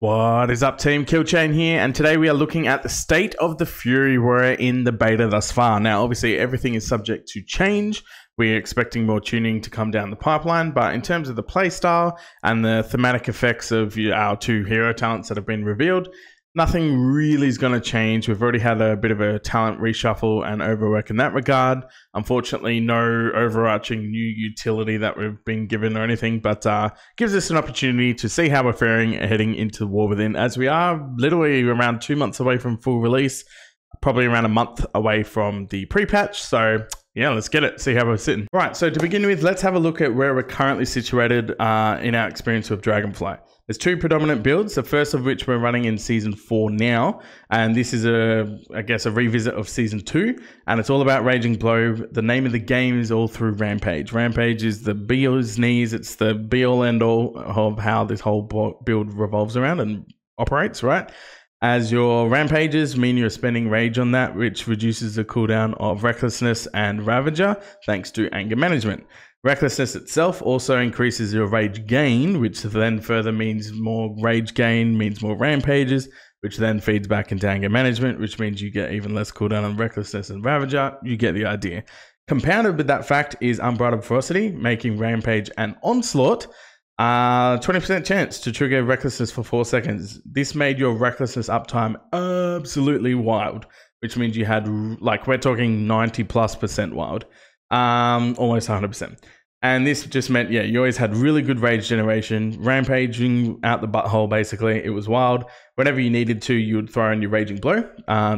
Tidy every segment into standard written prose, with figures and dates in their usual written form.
What is up, team? Killchain here, and today we are looking at the state of the Fury Warrior in the beta thus far. Now, obviously, everything is subject to change. We're expecting more tuning to come down the pipeline, but in terms of the playstyle and the thematic effects of our two hero talents that have been revealed, nothing really is going to change. We've already had a bit of a talent reshuffle and overwork in that regard. Unfortunately, no overarching new utility that we've been given or anything, but gives us an opportunity to see how we're faring heading into War Within, as we are literally around 2 months away from full release, probably around a month away from the pre-patch. So yeah, let's get it, see how we're sitting. Right, so to begin with, let's have a look at where we're currently situated in our experience with Dragonfly. There's two predominant builds, the first of which we're running in Season 4 now, and this is I guess a revisit of Season 2, and it's all about Raging Blow. The name of the game is all through Rampage. Rampage is the be-all's knees, it's the be-all end-all of how this whole build revolves around and operates, right? As your rampages mean you're spending rage on that, which reduces the cooldown of Recklessness and Ravager, thanks to anger management. Recklessness itself also increases your rage gain, which then further means more rage gain, means more rampages, which then feeds back into anger management, which means you get even less cooldown on Recklessness and Ravager. You get the idea. Compounded with that fact is Unbridled Ferocity, making Rampage and Onslaught 20% chance to trigger Recklessness for 4 seconds. This made your Recklessness uptime absolutely wild, which means you had, like, we're talking 90+% wild. Almost 100%. And this just meant, yeah, you always had really good rage generation, rampaging out the butthole, basically. It was wild. Whenever you needed to, you would throw in your Raging Blow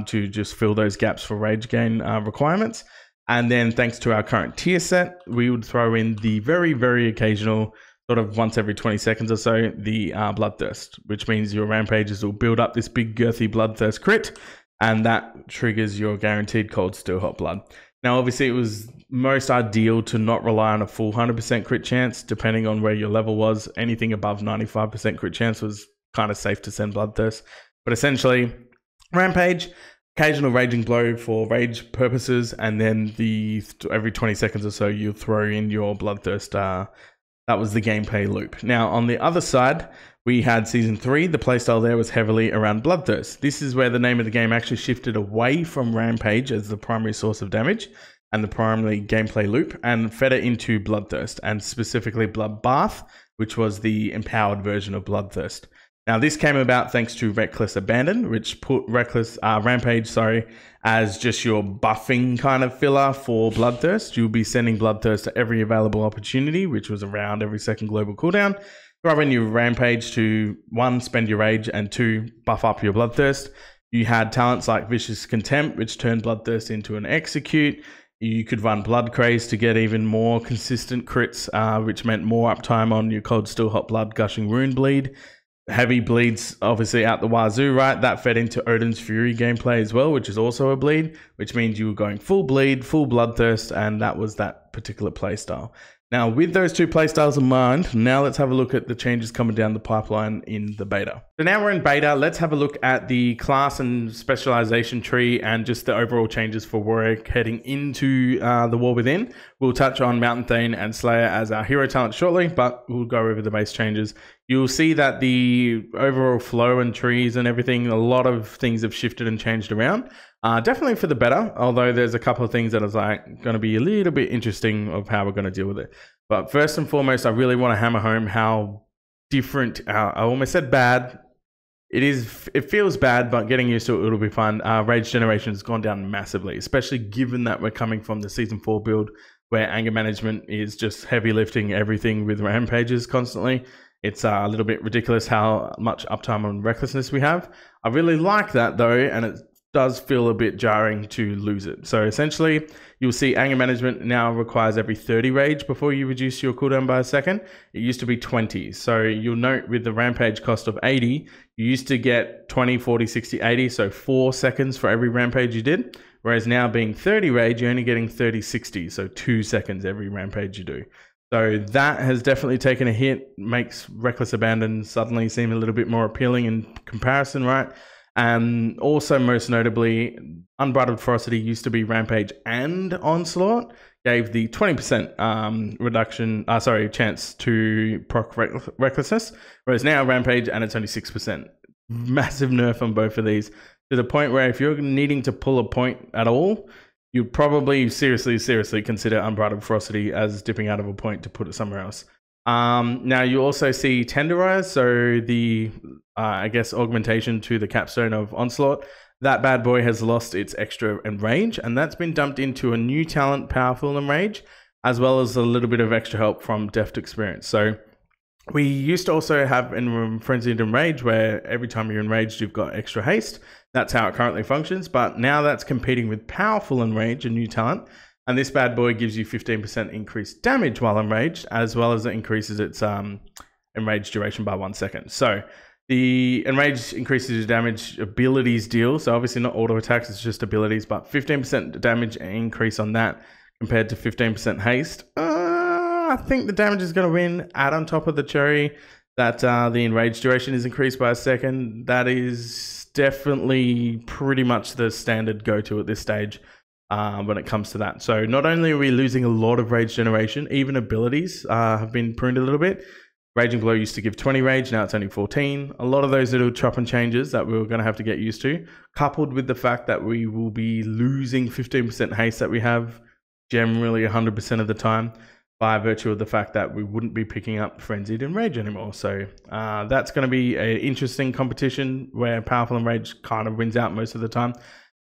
to just fill those gaps for rage gain requirements. And then thanks to our current tier set, we would throw in the very, very occasional, sort of once every 20 seconds or so, the Bloodthirst, which means your rampages will build up this big girthy Bloodthirst crit, and that triggers your guaranteed Cold Steel Hot Blood. Now, obviously, it was most ideal to not rely on a full 100% crit chance, depending on where your level was. Anything above 95% crit chance was kind of safe to send Bloodthirst. But essentially, Rampage, occasional Raging Blow for rage purposes, and then every 20 seconds or so, you'll throw in your Bloodthirst. That was the gameplay loop. Now, on the other side, we had Season 3. The playstyle there was heavily around Bloodthirst. This is where the name of the game actually shifted away from Rampage as the primary source of damage and the primary gameplay loop, and fed it into Bloodthirst, and specifically Bloodbath, which was the empowered version of Bloodthirst. Now, this came about thanks to Reckless Abandon, which put Rampage as just your buffing kind of filler for Bloodthirst. You'll be sending Bloodthirst to every available opportunity, which was around every second global cooldown. Throw in your Rampage to 1, spend your rage, and 2, buff up your Bloodthirst. You had talents like Vicious Contempt, which turned Bloodthirst into an execute. You could run Blood Craze to get even more consistent crits, which meant more uptime on your Cold Steel Hot Blood, Gushing Rune Bleed. Heavy bleeds, obviously, out the wazoo, right? That fed into Odin's Fury gameplay as well, which is also a bleed, which means you were going full bleed, full Bloodthirst, and that was that particular playstyle. Now, with those two playstyles in mind, now let's have a look at the changes coming down the pipeline in the beta. So now we're in beta, let's have a look at the class and specialization tree and just the overall changes for Warrior heading into the War Within. We'll touch on Mountain Thane and Slayer as our hero talent shortly, but we'll go over the base changes. You'll see that the overall flow and trees and everything, a lot of things have shifted and changed around. Definitely for the better, although there's a couple of things that is going to be a little bit interesting of how we're going to deal with it. But first and foremost, I really want to hammer home how different, I almost said bad. It feels bad, but getting used to it, it'll be fun. Rage generation has gone down massively, especially given that we're coming from the Season 4 build where anger management is just heavy lifting everything with rampages constantly. It's a little bit ridiculous how much uptime on Recklessness we have. I really like that though, and it does feel a bit jarring to lose it. So essentially, you'll see anger management now requires every 30 rage before you reduce your cooldown by a second. It used to be 20. So you'll note with the rampage cost of 80, you used to get 20, 40, 60, 80, so 4 seconds for every rampage you did. Whereas now being 30 rage, you're only getting 30, 60, so 2 seconds every rampage you do. So that has definitely taken a hit, makes Reckless Abandon suddenly seem a little bit more appealing in comparison, right? And also, most notably, Unbridled Ferocity used to be Rampage and Onslaught. gave the 20% reduction, chance to proc Recklessness, whereas now Rampage and it's only 6%. Massive nerf on both of these, to the point where if you're needing to pull a point at all, you'd probably seriously consider Unbridled Ferocity as dipping out of a point to put it somewhere else. Now you also see Tenderize, so the I guess augmentation to the capstone of Onslaught. That bad boy has lost its extra Enrage, and that's been dumped into a new talent, Powerful Enrage, as well as a little bit of extra help from Deft Experience. So we used to also have in Frenzied Enrage, where every time you're enraged, you've got extra haste. That's how it currently functions, but now that's competing with Powerful Enrage, a new talent, and this bad boy gives you 15% increased damage while enraged, as well as it increases its enraged duration by 1 second. So the enraged increases your damage abilities deal, so obviously not auto attacks, it's just abilities, but 15% damage increase on that compared to 15% haste. I think the damage is going to win. Add on top of the cherry that the enraged duration is increased by 1 second. That is definitely pretty much the standard go-to at this stage when it comes to that. So not only are we losing a lot of rage generation, even abilities have been pruned a little bit. Raging Blow used to give 20 rage, now it's only 14. A lot of those little chop and changes that we're going to have to get used to, coupled with the fact that we will be losing 15% haste that we have generally 100% of the time, by virtue of the fact that we wouldn't be picking up Frenzied Enrage anymore. So that's going to be an interesting competition where Powerful Enrage kind of wins out most of the time.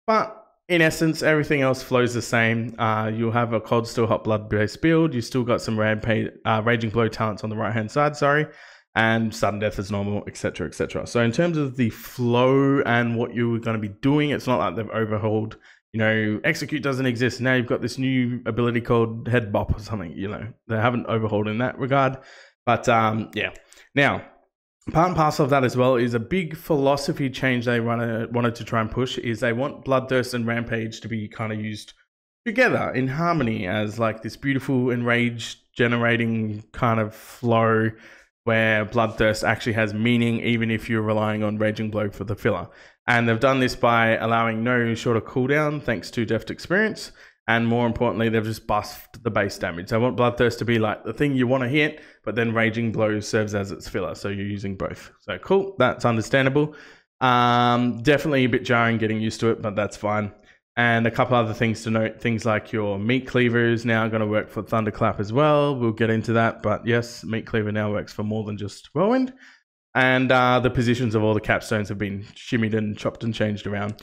But in essence, everything else flows the same. You'll have a Cold Steel Hot Blood based build. You still got some Raging Blow talents on the right hand side, and Sudden Death is normal, etc, etc. So in terms of the flow and what you're going to be doing, it's not like they've overhauled. You know, Execute doesn't exist. Now you've got this new ability called Head Bop or something. You know, they haven't overhauled in that regard. But yeah. Now, part and parcel of that as well is a big philosophy change they wanted to try and push, is they want Bloodthirst and Rampage to be kind of used together in harmony as like this beautiful enrage generating kind of flow where Bloodthirst actually has meaning, even if you're relying on Raging Blow for the filler. And they've done this by allowing no shorter cooldown thanks to Deft Experience. And more importantly, they've just buffed the base damage. They want Bloodthirst to be like the thing you want to hit, but then Raging Blow serves as its filler. So you're using both. So cool, that's understandable. Definitely a bit jarring getting used to it, but that's fine. And a couple other things to note, things like your Meat Cleaver is now going to work for Thunderclap as well. We'll get into that, but yes, Meat Cleaver now works for more than just Whirlwind. And the positions of all the capstones have been shimmied and chopped and changed around.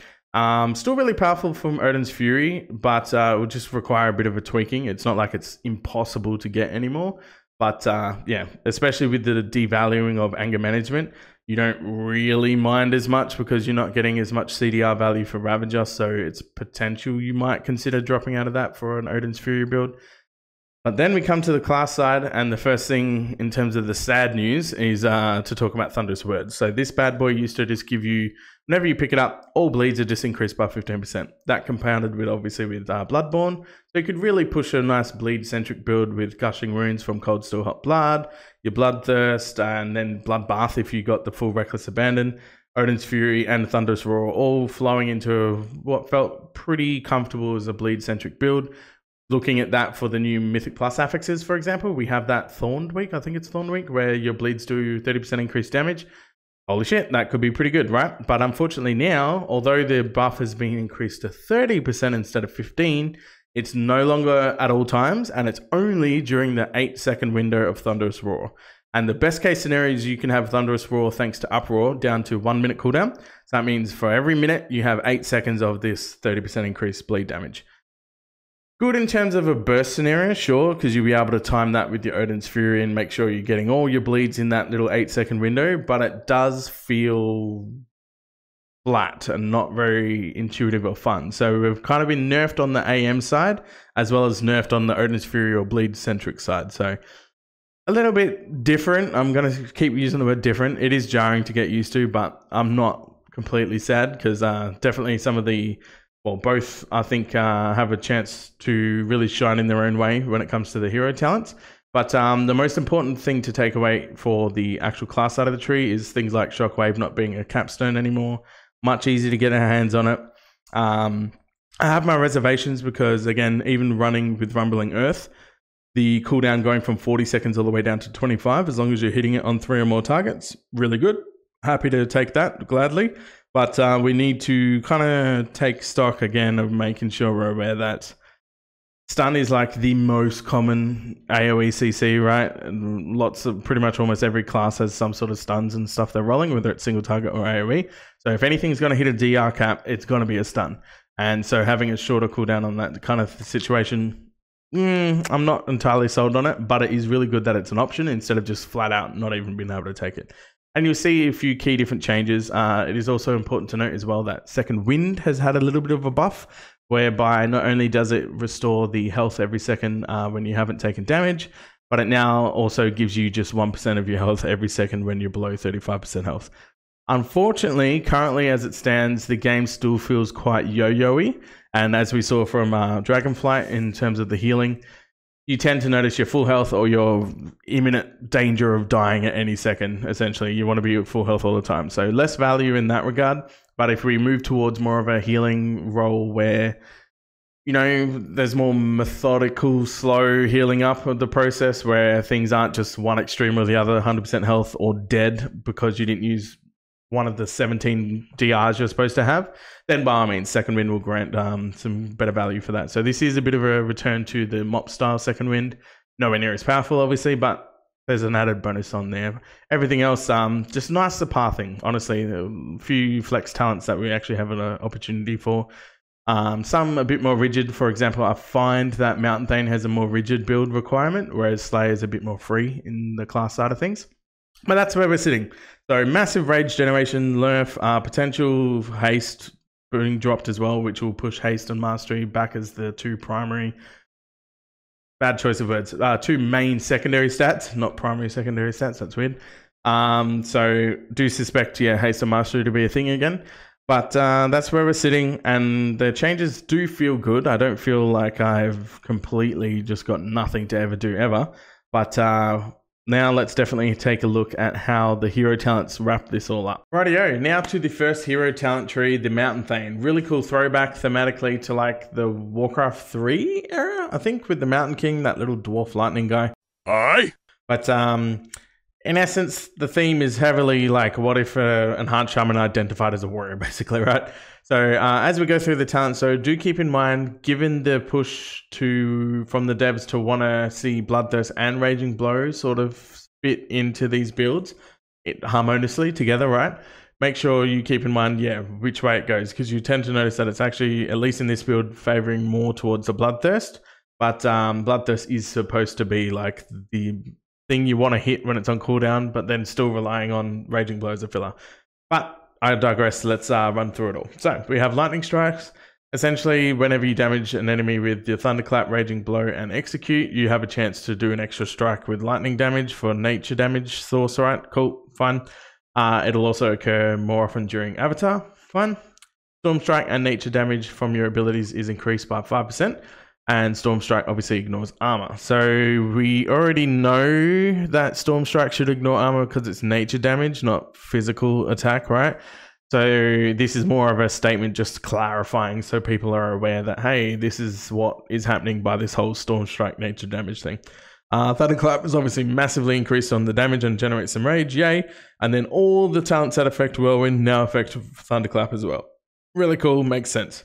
Still really powerful from Odin's Fury, but it will just require a bit of a tweaking. It's not like it's impossible to get anymore. But yeah, especially with the devaluing of Anger Management, you don't really mind as much because you're not getting as much CDR value for Ravager. So it's potential you might consider dropping out of that for an Odin's Fury build. But then we come to the class side, and the first thing in terms of the sad news is to talk about Thunderous Words. So this bad boy used to just give you, whenever you pick it up, all bleeds are just increased by 15%. That compounded with, obviously, with Bloodborne. So you could really push a nice bleed-centric build with Gushing Runes from Cold Steel Hot Blood, your Bloodthirst, and then Bloodbath if you got the full Reckless Abandon, Odin's Fury, and Thunderous Roar, all flowing into what felt pretty comfortable as a bleed-centric build. Looking at that for the new Mythic Plus affixes, for example, we have that Thorned Week, I think it's Thorned Week, where your bleeds do 30% increased damage. Holy shit, that could be pretty good, right? But unfortunately now, although the buff has been increased to 30% instead of 15%, it's no longer at all times, and it's only during the 8-second window of Thunderous Roar. And the best case scenario is you can have Thunderous Roar thanks to Uproar down to 1 minute cooldown. So that means for every minute, you have 8 seconds of this 30% increased bleed damage. Good in terms of a burst scenario, sure, because you'll be able to time that with your Odin's Fury and make sure you're getting all your bleeds in that little 8-second window, but it does feel flat and not very intuitive or fun. So we've kind of been nerfed on the AM side, as well as nerfed on the Odin's Fury or bleed-centric side. So a little bit different. I'm going to keep using the word different. It is jarring to get used to, but I'm not completely sad because definitely some of the... Well, both, I think, have a chance to really shine in their own way when it comes to the hero talents. But the most important thing to take away for the actual class side of the tree is things like Shockwave not being a capstone anymore. Much easier to get our hands on it. I have my reservations because, again, even running with Rumbling Earth, the cooldown going from 40 seconds all the way down to 25, as long as you're hitting it on 3 or more targets, really good. Happy to take that gladly. But we need to kind of take stock again of making sure we're aware that stun is like the most common AoE CC, right? And lots of, pretty much almost every class has some sort of stuns and stuff they're rolling, whether it's single target or AoE. So if anything's going to hit a DR cap, it's going to be a stun. And so having a shorter cooldown on that kind of situation, I'm not entirely sold on it, but it is really good that it's an option instead of just flat out not even being able to take it. And you'll see a few key different changes. It is also important to note as well that Second Wind has had a little bit of a buff, whereby not only does it restore the health every second when you haven't taken damage, but it now also gives you just 1% of your health every second when you're below 35% health. Unfortunately, currently as it stands, the game still feels quite yo-yo-y. And as we saw from Dragonflight in terms of the healing, you tend to notice your full health or your imminent danger of dying at any second. Essentially, you want to be at full health all the time. So less value in that regard. But if we move towards more of a healing role where, you know, there's more methodical, slow healing up of the process where things aren't just one extreme or the other, 100% health or dead because you didn't use one of the 17 DRs you're supposed to have, then by all means, Second Wind will grant some better value for that. So this is a bit of a return to the MOP style Second Wind. Nowhere near as powerful, obviously, but there's an added bonus on there. Everything else, just nicer pathing, honestly. A few flex talents that we actually have an opportunity for. Some a bit more rigid. For example, I find that Mountain Thane has a more rigid build requirement, whereas Slayer is a bit more free in the class side of things. But that's where we're sitting. So massive rage generation, nerf, potential haste being dropped as well, which will push haste and mastery back as the two primary, bad choice of words, two main secondary stats, not primary secondary stats, that's weird. So do suspect, yeah, haste and mastery to be a thing again. But that's where we're sitting, and the changes do feel good. I don't feel like I've completely just got nothing to ever do ever. But now let's definitely take a look at how the hero talents wrap this all up. Rightio, now to the first hero talent tree, the Mountain Thane. Really cool throwback thematically to like the Warcraft 3 era, I think, with the Mountain King, that little dwarf lightning guy. Aye. But in essence, the theme is heavily like, what if an enhanced shaman identified as a warrior, basically, right? So as we go through the talent, so do keep in mind, given the push from the devs to want to see Bloodthirst and Raging Blow sort of fit into these builds harmoniously together, right? Make sure you keep in mind, yeah, which way it goes, because you tend to notice that it's actually, at least in this build, favoring more towards the Bloodthirst. But Bloodthirst is supposed to be like the thing you want to hit when it's on cooldown, but then still relying on Raging Blow as a filler. But I digress. Let's run through it all. So we have Lightning Strikes. Essentially, whenever you damage an enemy with your Thunderclap, Raging Blow, and Execute, you have a chance to do an extra strike with lightning damage for nature damage source. All right, cool, fun. It'll also occur more often during Avatar. Fun. Storm Strike and nature damage from your abilities is increased by 5%. And Storm Strike obviously ignores armor. So we already know that Storm Strike should ignore armor because it's nature damage, not physical attack, right? So this is more of a statement just clarifying so people are aware that, hey, this is what is happening by this whole Storm Strike nature damage thing. Thunderclap is obviously massively increased on the damage and generates some rage, yay. And then all the talents that affect Whirlwind now affect Thunderclap as well. Really cool, makes sense.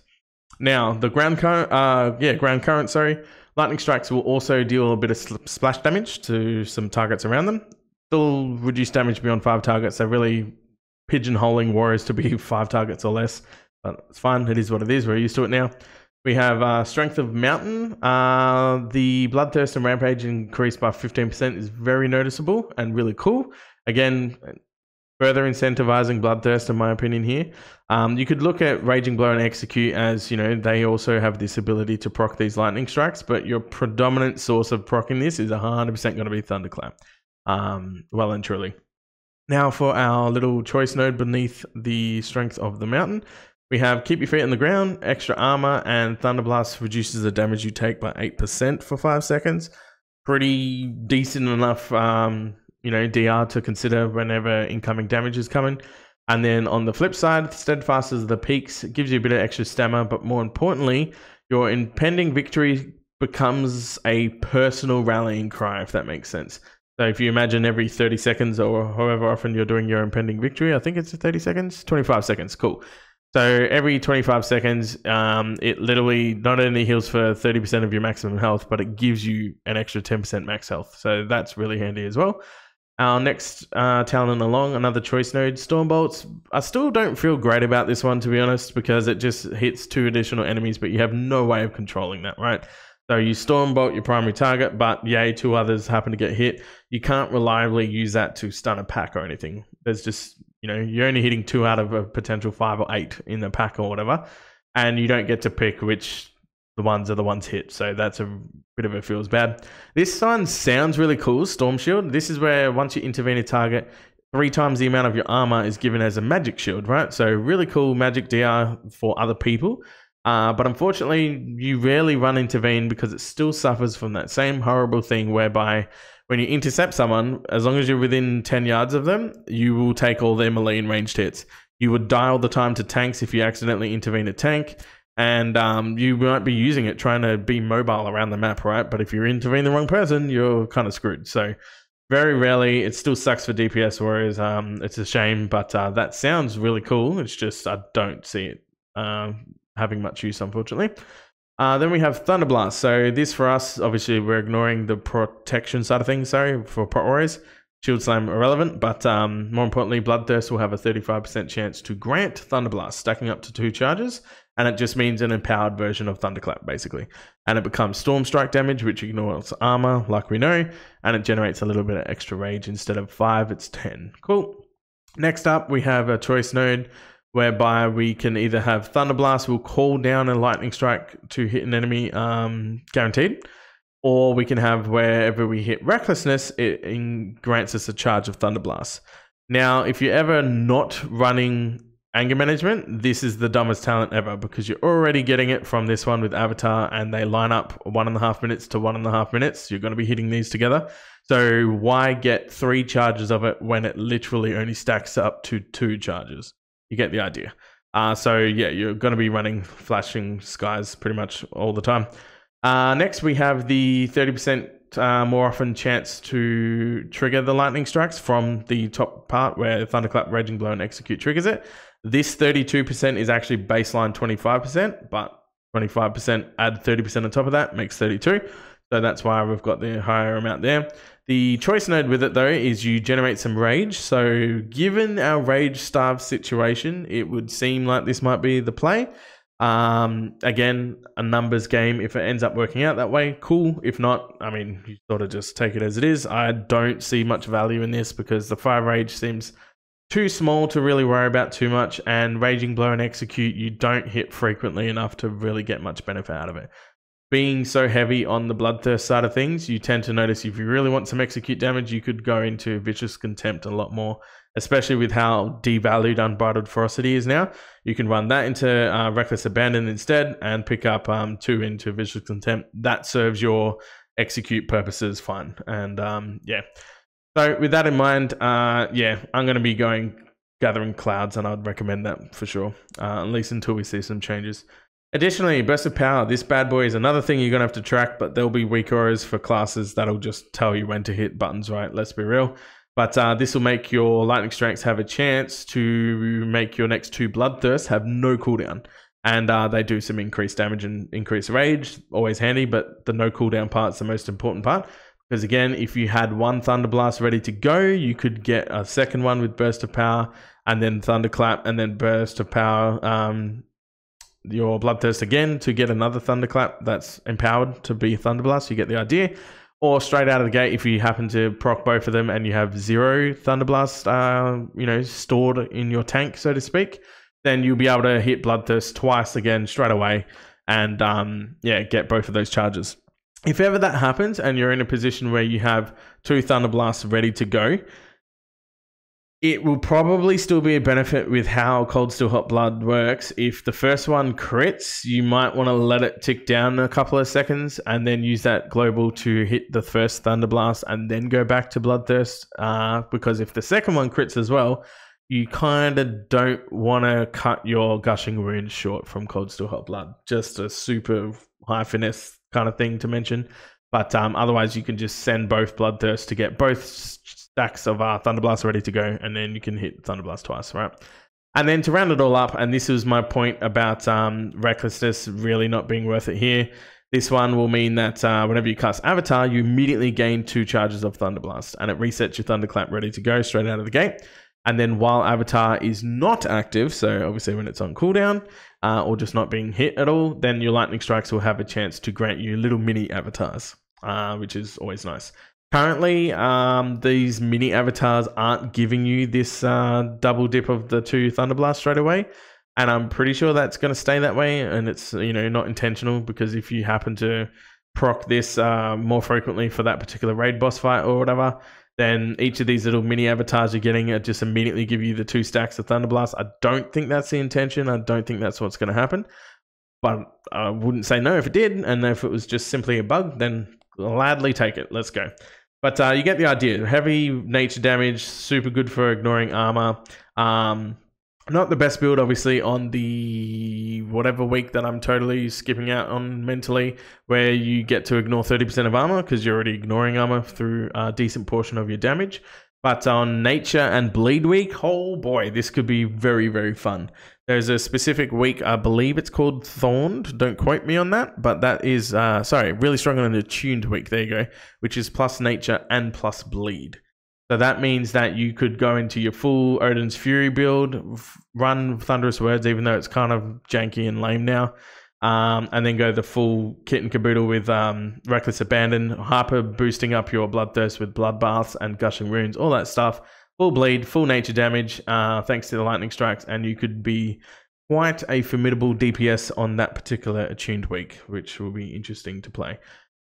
Now, the ground current, Lightning Strikes will also deal a bit of splash damage to some targets around them. Still reduce damage beyond 5 targets. They're really pigeonholing warriors to be 5 targets or less. But it's fine. It is what it is. We're used to it now. We have Strength of Mountain. The Bloodthirst and Rampage increased by 15% is very noticeable and really cool. Again, further incentivizing Bloodthirst, in my opinion, here. You could look at Raging Blow and Execute as, you know, they also have this ability to proc these lightning strikes, but your predominant source of procking this is 100% going to be Thunderclap. Well and truly. Now for our little choice node beneath the Strength of the Mountain, we have Keep Your Feet on the Ground, Extra Armor, and Thunderblast reduces the damage you take by 8% for 5 seconds. Pretty decent enough, you know, DR to consider whenever incoming damage is coming. And then on the flip side, Steadfast is the peaks. It gives you a bit of extra stamina, but more importantly, your impending victory becomes a personal rallying cry, if that makes sense. So if you imagine every 30 seconds or however often you're doing your impending victory, I think it's 30 seconds, 25 seconds, cool. So every 25 seconds, it literally not only heals for 30% of your maximum health, but it gives you an extra 10% max health. So that's really handy as well. Our next talent along, another choice node, Stormbolts. I still don't feel great about this one, to be honest, because it just hits 2 additional enemies, but you have no way of controlling that, right? So you Stormbolt your primary target, but yay, 2 others happen to get hit. You can't reliably use that to stun a pack or anything. There's just, you're only hitting 2 out of a potential 5 or 8 in the pack or whatever, and you don't get to pick which the ones are the ones hit. So that's a bit of a feels bad. This one sounds really cool, Storm Shield. This is where once you intervene a target, 3 times the amount of your armor is given as a magic shield, right? So really cool magic DR for other people. But unfortunately, you rarely run intervene because it still suffers from that same horrible thing whereby when you intercept someone, as long as you're within 10 yards of them, you will take all their melee and ranged hits. You would die all the time to tanks if you accidentally intervene a tank. And you might be using it trying to be mobile around the map, right? But if you intervene the wrong person, you're kind of screwed. So very rarely, it still sucks for DPS warriors. It's a shame, but that sounds really cool. It's just I don't see it having much use, unfortunately. Then we have Thunderblast. So this for us, obviously we're ignoring the protection side of things, sorry, for Prot Warriors. Shield Slam irrelevant, but more importantly, Bloodthirst will have a 35% chance to grant Thunderblast, stacking up to 2 charges, and it just means an empowered version of Thunderclap, basically. And it becomes Storm Strike damage, which ignores armor, like we know, and it generates a little bit of extra rage. Instead of 5, it's 10. Cool. Next up, we have a choice node, whereby we can either have Thunderblast will call down a Lightning Strike to hit an enemy guaranteed, or we can have wherever we hit Recklessness, it grants us a charge of Thunderblast. Now, if you're ever not running Anger Management, this is the dumbest talent ever because you're already getting it from this one with Avatar and they line up 1.5 minutes to 1.5 minutes. You're going to be hitting these together. So why get 3 charges of it when it literally only stacks up to 2 charges? You get the idea. So yeah, you're going to be running Flashing Skies pretty much all the time. Next, we have the 30% more often chance to trigger the lightning strikes from the top part where Thunderclap, Raging Blow, and Execute triggers it. This 32% is actually baseline 25%, but 25% add 30% on top of that makes 32. So that's why we've got the higher amount there. The choice node with it though is you generate some rage. So given our rage starved situation, it would seem like this might be the play. Again, a numbers game. If it ends up working out that way, cool. If not, I mean, you sort of just take it as it is. I don't see much value in this because the 5 rage seems too small to really worry about too much, and Raging Blow and Execute you don't hit frequently enough to really get much benefit out of it. Being so heavy on the Bloodthirst side of things, you tend to notice if you really want some execute damage, you could go into Vicious Contempt a lot more, especially with how devalued Unbridled Ferocity is now. You can run that into Reckless Abandon instead and pick up 2 into Vicious Contempt. That serves your execute purposes fine. And yeah. So with that in mind, yeah, I'm going to be gathering Clouds, and I'd recommend that for sure, at least until we see some changes. Additionally, Burst of Power. This bad boy is another thing you're going to have to track, but there'll be weak auras for classes that'll just tell you when to hit buttons, right? Let's be real. But this will make your Lightning Strikes have a chance to make your next 2 Bloodthirst have no cooldown. And they do some increased damage and increased rage. Always handy, but the no cooldown part's the most important part. Because again, if you had 1 Thunderblast ready to go, you could get a second one with Burst of Power, and then Thunderclap, and then Burst of Power, your Bloodthirst again to get another Thunderclap that's empowered to be Thunderblast. You get the idea. Or straight out of the gate, if you happen to proc both of them and you have 0 Thunderblast, stored in your tank, so to speak, then you'll be able to hit Bloodthirst twice again straight away and yeah, get both of those charges. If ever that happens and you're in a position where you have 2 Thunderblasts ready to go, it will probably still be a benefit with how Cold Steel Hot Blood works. If the first one crits, you might want to let it tick down a couple of seconds and then use that global to hit the first Thunderblast and then go back to Bloodthirst. Because if the second one crits as well, you kind of don't want to cut your Gushing Wounds short from Cold Steel Hot Blood. Just a super high finesse kind of thing to mention. But otherwise, you can just send both Bloodthirst to get both stacks of Thunderblast ready to go, and then you can hit Thunderblast twice, right? And then to round it all up, and this is my point about Recklessness really not being worth it here, this one will mean that whenever you cast Avatar, you immediately gain 2 charges of Thunderblast, and it resets your Thunderclap ready to go straight out of the gate. And then while Avatar is not active, so obviously when it's on cooldown or just not being hit at all, then your Lightning Strikes will have a chance to grant you little mini avatars, which is always nice. Currently, these mini avatars aren't giving you this double dip of the 2 Thunderblast straight away. And I'm pretty sure that's going to stay that way. And it's, not intentional, because if you happen to proc this more frequently for that particular raid boss fight or whatever, then each of these little mini avatars you're getting just immediately give you the 2 stacks of Thunderblast. I don't think that's the intention. I don't think that's what's going to happen. But I wouldn't say no if it did. And if it was just simply a bug, then gladly take it. Let's go. But you get the idea. Heavy nature damage, super good for ignoring armor. Not the best build, obviously, on the whatever week that I'm totally skipping out on mentally, where you get to ignore 30% of armor because you're already ignoring armor through a decent portion of your damage. But on nature and bleed week, oh boy, this could be very, very fun. There's a specific week, I believe it's called Thorned. Don't quote me on that, but that is, really strong on an attuned week. There you go, which is plus nature and plus bleed. So that means that you could go into your full Odin's Fury build, run Thunderous Words, even though it's kind of janky and lame now, and then go the full kit and caboodle with Reckless Abandon, hyper boosting up your Bloodthirst with Bloodbaths and Gushing Wounds, all that stuff. Full bleed, full nature damage, thanks to the Lightning Strikes, and you could be quite a formidable DPS on that particular attuned week, which will be interesting to play.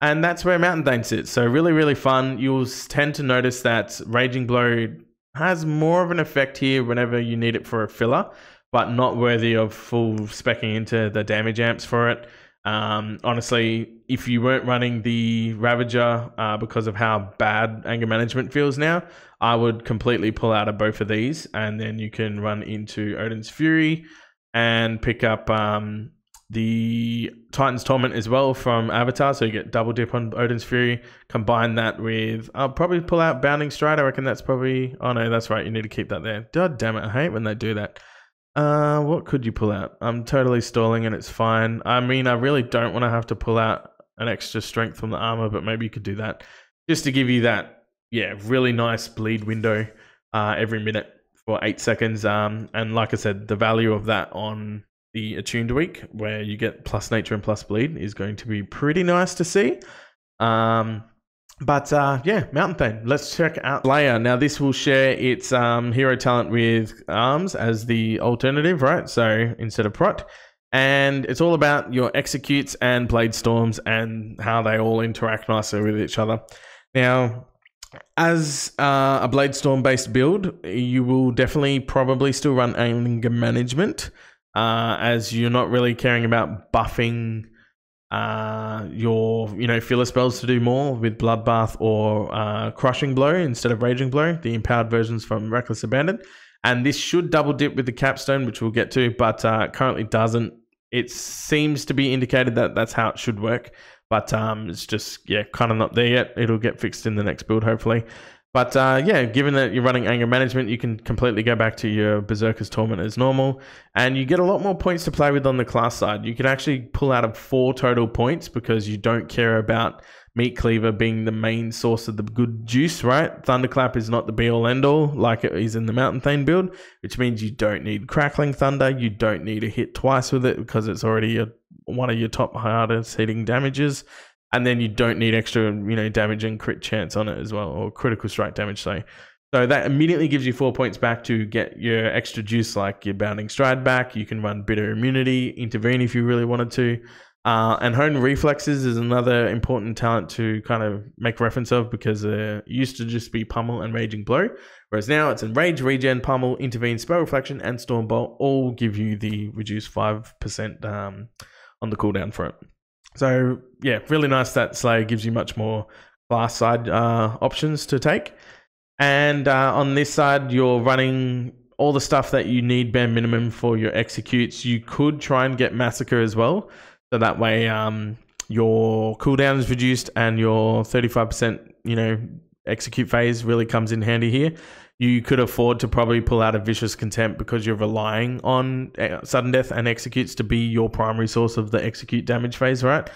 And that's where Mountain Thane sits. So really, really fun. You'll tend to notice that Raging Blow has more of an effect here whenever you need it for a filler, but not worthy of full speccing into the damage amps for it. Honestly, if you weren't running the Ravager because of how bad Anger Management feels now, I would completely pull out of both of these, and then you can run into Odin's Fury and pick up the Titan's Torment as well from Avatar, so you get double dip on Odin's Fury. Combine that with, I'll probably pull out Bounding Stride. I reckon that's probably, oh no, that's right, you need to keep that there. God damn it, I hate when they do that. What could you pull out? I'm totally stalling and it's fine. I mean, I really don't want to have to pull out an extra strength from the armor, but maybe you could do that just to give you that, really nice bleed window every minute for 8 seconds. And like I said, the value of that on the attuned week, where you get plus nature and plus bleed, is going to be pretty nice to see. Mountain Thane. Let's check out Slayer. Now, this will share its hero talent with Arms as the alternative, right? So instead of Prot. And it's all about your executes and blade storms and how they all interact nicely with each other. Now, as a blade storm based build, you will definitely probably still run anger management, as you're not really caring about buffing your filler spells to do more with Bloodbath or Crushing Blow instead of Raging Blow, the empowered versions from Reckless Abandon. And this should double dip with the Capstone, which we'll get to, but currently doesn't. It seems to be indicated that that's how it should work, but it's just kind of not there yet. It'll get fixed in the next build, hopefully. But given that you're running anger management, you can completely go back to your Berserker's Torment as normal, and you get a lot more points to play with on the class side. You can actually pull out of 4 total points because you don't care about Meat Cleaver being the main source of the good juice, right? Thunderclap is not the be-all end-all like it is in the Mountain Thane build, which means you don't need Crackling Thunder. You don't need to hit twice with it because it's already one of your top hardest hitting damages. And then you don't need extra, damage and crit chance on it as well, or critical strike damage, say. So that immediately gives you 4 points back to get your extra juice, like your Bounding Stride back. You can run Bitter Immunity, Intervene if you really wanted to. And Hone Reflexes is another important talent to kind of make reference of, because it used to just be Pummel and Raging Blow, whereas now it's Enrage, Regen, Pummel, Intervene, Spell Reflection, and Storm Bolt all give you the reduced 5% on the cooldown for it. So, really nice that Slayer gives you much more class side options to take. And on this side, you're running all the stuff that you need bare minimum for your executes. You could try and get Massacre as well. So that way your cooldown is reduced and your 35%, execute phase really comes in handy here. You could afford to probably pull out a Vicious Contempt because you're relying on sudden death and executes to be your primary source of the execute damage phase, right?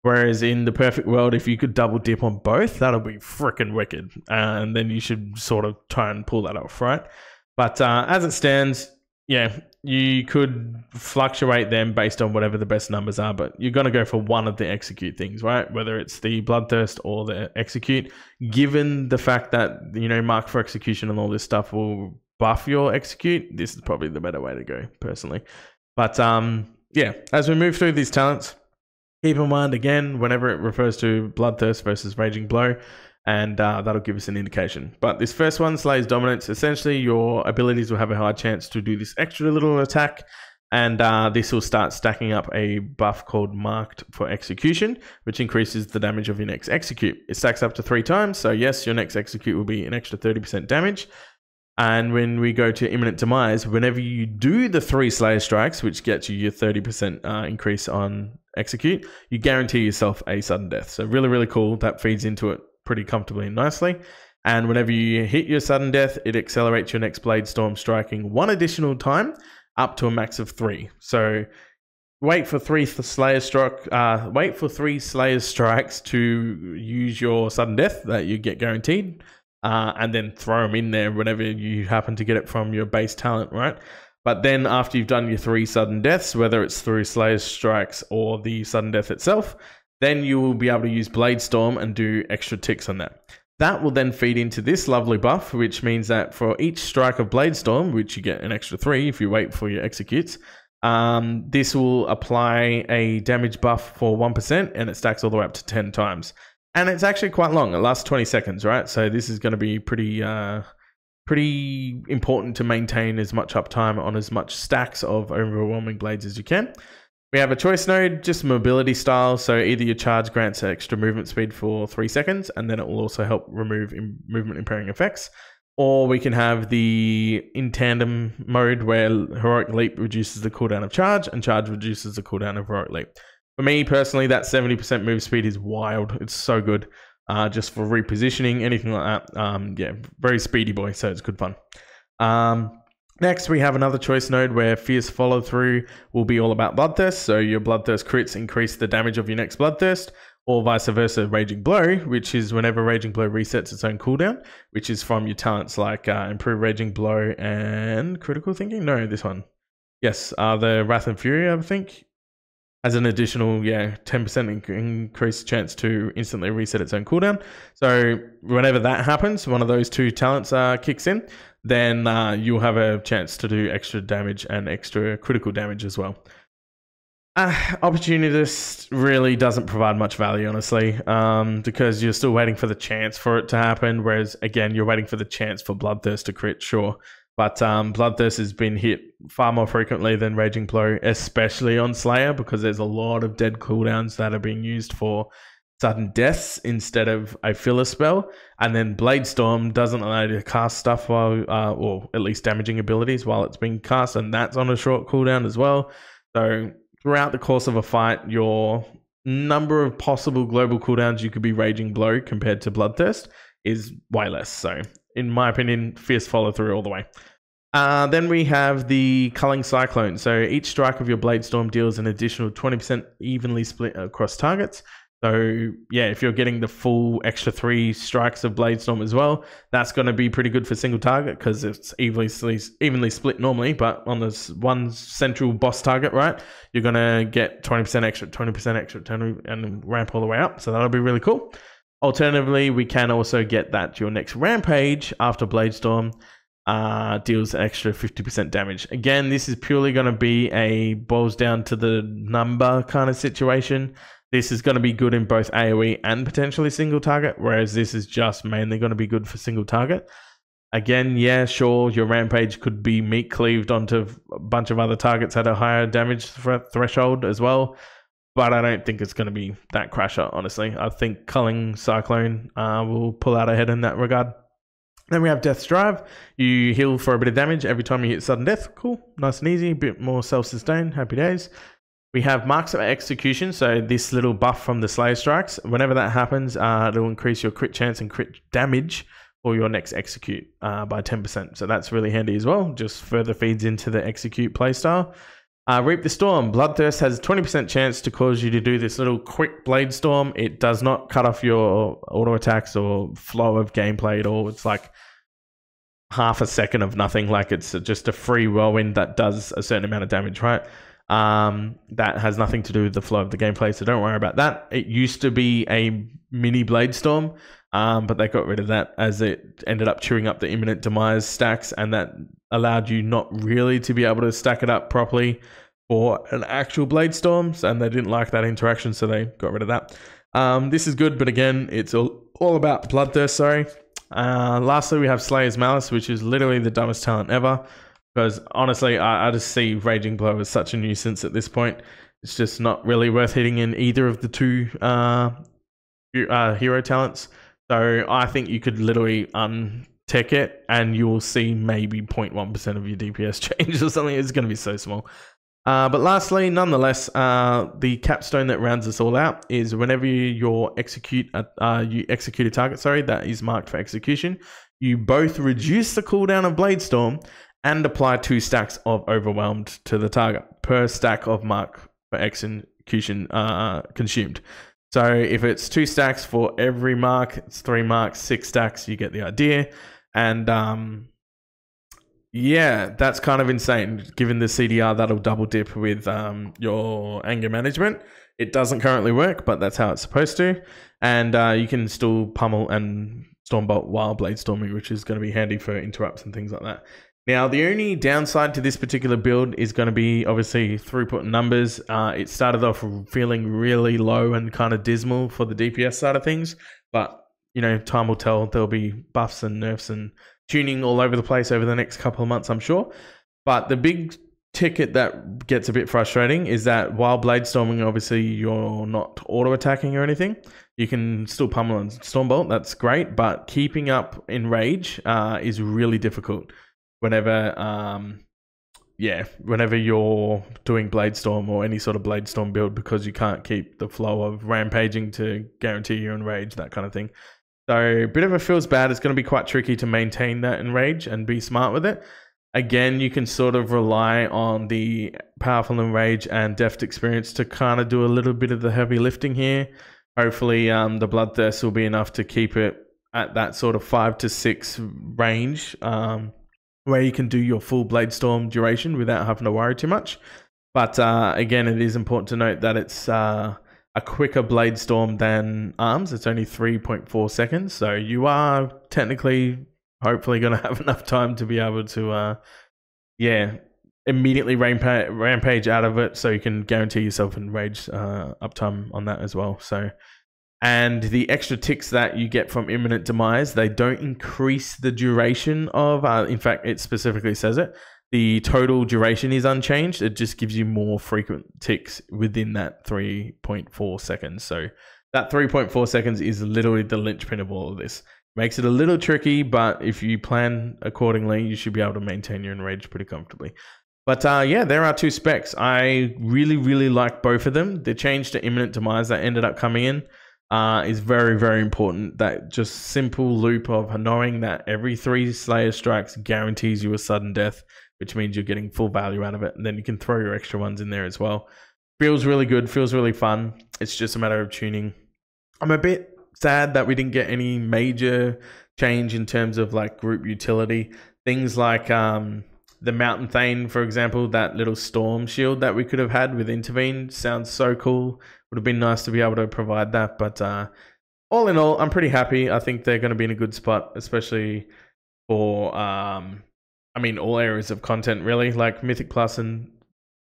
Whereas in the perfect world, if you could double dip on both, that'll be freaking wicked. And then you should sort of try and pull that off, right? But as it stands, yeah, you could fluctuate them based on whatever the best numbers are, but you're going to go for one of the execute things, right? Whether it's the Bloodthirst or the execute, given the fact that, Mark for Execution and all this stuff will buff your execute, this is probably the better way to go, personally. But yeah, as we move through these talents, keep in mind, again, whenever it refers to Bloodthirst versus Raging Blow, and that'll give us an indication. But this first one, Slayer's Dominance, essentially your abilities will have a high chance to do this extra little attack, and this will start stacking up a buff called Marked for Execution, which increases the damage of your next execute. It stacks up to 3 times, so yes, your next execute will be an extra 30% damage. And when we go to Imminent Demise, whenever you do the 3 Slayer Strikes, which gets you your 30% increase on execute, you guarantee yourself a sudden death. So really, really cool. That feeds into it pretty comfortably and nicely. And whenever you hit your sudden death, it accelerates your next Blade Storm, striking 1 additional time up to a max of 3. So wait for 3 Slayer Strikes to use your sudden death that you get guaranteed, and then throw them in there whenever you happen to get it from your base talent, right? But then after you've done your 3 sudden deaths, whether it's through Slayer Strikes or the sudden death itself, then you will be able to use Blade Storm and do extra ticks on that. That will then feed into this lovely buff, which means that for each strike of Blade Storm, which you get an extra 3 if you wait for your executes, this will apply a damage buff for 1%, and it stacks all the way up to 10 times. And it's actually quite long. It lasts 20 seconds, right? So this is going to be pretty important to maintain as much uptime on as much stacks of Overwhelming Blades as you can. We have a choice node, just mobility style. So either your charge grants extra movement speed for 3 seconds, and then it will also help remove movement impairing effects. Or we can have the in tandem mode where Heroic Leap reduces the cooldown of charge and charge reduces the cooldown of Heroic Leap. For me personally, that 70% move speed is wild. It's so good. Just for repositioning, anything like that. Yeah, very speedy boy, so it's good fun. Next, we have another choice node where Fierce Follow Through will be all about Bloodthirst. So your Bloodthirst crits increase the damage of your next Bloodthirst, or vice versa, Raging Blow, which is whenever Raging Blow resets its own cooldown, which is from your talents like Improve Raging Blow and Critical Thinking. No, this one. Yes, the Wrath and Fury, I think, has an additional 10% increased chance to instantly reset its own cooldown. So whenever that happens, one of those 2 talents kicks in, then you'll have a chance to do extra damage and extra critical damage as well. Opportunist really doesn't provide much value, honestly, because you're still waiting for the chance for it to happen, whereas, again, you're waiting for the chance for Bloodthirst to crit, sure. But Bloodthirst has been hit far more frequently than Raging Blow, especially on Slayer, because there's a lot of dead cooldowns that are being used for sudden deaths instead of a filler spell. And then Blade Storm doesn't allow you to cast stuff while, or at least damaging abilities while it's being cast, and that's on a short cooldown as well. So throughout the course of a fight, your number of possible global cooldowns you could be Raging Blow compared to Bloodthirst is way less. So in my opinion, Fierce Follow Through all the way. Then we have the Culling Cyclone. So each strike of your Blade Storm deals an additional 20% evenly split across targets. So yeah, if you're getting the full extra 3 strikes of Blade Storm as well, that's going to be pretty good for single target because it's evenly split normally, but on this one central boss target, right, you're going to get 20% extra, 20% extra, and ramp all the way up. So that'll be really cool. Alternatively, we can also get that your next Rampage after Blade Storm deals an extra 50% damage. Again, this is purely going to be boils down to the number kind of situation. This is going to be good in both AoE and potentially single target, whereas this is just mainly going to be good for single target. Again, yeah, sure, your Rampage could be meat cleaved onto a bunch of other targets at a higher damage threshold as well, but I don't think it's going to be that crasher, honestly. I think Culling Cyclone will pull out ahead in that regard. Then we have Death's Drive. You heal for a bit of damage every time you hit sudden death. Cool, nice and easy, a bit more self-sustain, happy days. We have Marks of Execution, so this little buff from the Slayer Strikes. Whenever that happens, it'll increase your crit chance and crit damage for your next execute by 10%. So that's really handy as well, just further feeds into the execute playstyle. Reap the Storm. Bloodthirst has a 20% chance to cause you to do this little quick blade storm. It does not cut off your auto attacks or flow of gameplay at all. It's like half a second of nothing. Like it's just a free whirlwind that does a certain amount of damage, right? That has nothing to do with the flow of the gameplay, so don't worry about that. It used to be a mini blade storm, but they got rid of that as it ended up chewing up the imminent demise stacks, and that allowed you not really to be able to stack it up properly for an actual blade storms, and they didn't like that interaction, so they got rid of that. This is good, but again, it's all about Bloodthirst, sorry. Lastly, we have Slayer's Malice, which is literally the dumbest talent ever. Because honestly, I just see Raging Blow as such a nuisance at this point. It's just not really worth hitting in either of the two hero talents. So I think you could literally untech it and you will see maybe 0.1% of your DPS change or something. It's going to be so small. But lastly, nonetheless, the capstone that rounds us all out is whenever you execute a target, that is marked for execution, you both reduce the cooldown of Blade Storm and apply 2 stacks of Overwhelmed to the target per stack of mark for execution consumed. So if it's 2 stacks for every mark, it's 3 marks, 6 stacks, you get the idea. And yeah, that's kind of insane. Given the CDR, that'll double dip with your anger management. It doesn't currently work, but that's how it's supposed to. And you can still pummel and Stormbolt while Blade Storming, which is going to be handy for interrupts and things like that. Now, the only downside to this particular build is going to be obviously throughput and numbers. It started off feeling really low and kind of dismal for the DPS side of things, but you know, time will tell. There'll be buffs and nerfs and tuning all over the place over the next couple of months, I'm sure. But the big ticket that gets a bit frustrating is that while Blade Storming, obviously you're not auto attacking or anything, you can still pummel and Stormbolt. That's great, but keeping up in Rage is really difficult. Whenever you're doing Blade Storm or any sort of Blade Storm build, because you can't keep the flow of rampaging to guarantee you're in Rage, that kind of thing. So a bit of a feels bad. It's going to be quite tricky to maintain that in Rage and be smart with it. Again, you can sort of rely on the Powerful in Rage and Deft experience to kind of do a little bit of the heavy lifting here. Hopefully the Bloodthirst will be enough to keep it at that sort of 5 to 6 range, where you can do your full Blade Storm duration without having to worry too much. But again, it is important to note that it's a quicker Blade Storm than Arms. It's only 3.4 seconds, so you are technically, hopefully, going to have enough time to be able to, immediately rampage out of it, so you can guarantee yourself in Rage uptime on that as well. So. And the extra ticks that you get from Imminent Demise, they don't increase the duration of, in fact, it specifically says it. The total duration is unchanged. It just gives you more frequent ticks within that 3.4 seconds. So that 3.4 seconds is literally the linchpin of all of this. Makes it a little tricky, but if you plan accordingly, you should be able to maintain your Enrage pretty comfortably. But yeah, there are 2 specs. I really, really like both of them. The change to Imminent Demise that ended up coming in is very, very important. That just simple loop of knowing that every 3 Slayer strikes guarantees you a sudden death, which means you're getting full value out of it. And then you can throw your extra ones in there as well. Feels really good, feels really fun. It's just a matter of tuning. I'm a bit sad that we didn't get any major change in terms of like group utility. Things like the Mountain Thane, for example, that little storm shield that we could have had with Intervene sounds so cool. Would have been nice to be able to provide that, but all in all, I'm pretty happy. I think they're going to be in a good spot, especially for, all areas of content, really. Like Mythic Plus and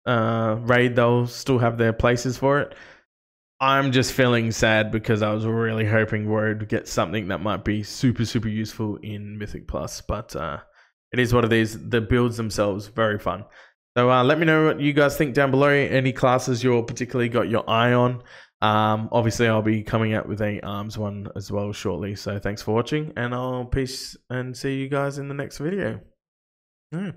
Raid, they'll still have their places for it. I'm just feeling sad because I was really hoping Warrior would get something that might be super, super useful in Mythic Plus, but it is what it is. The builds themselves, very fun. So let me know what you guys think down below. Any classes you're particularly got your eye on. Obviously, I'll be coming out with a ARMS one as well shortly. So thanks for watching, and I'll peace and see you guys in the next video. Yeah.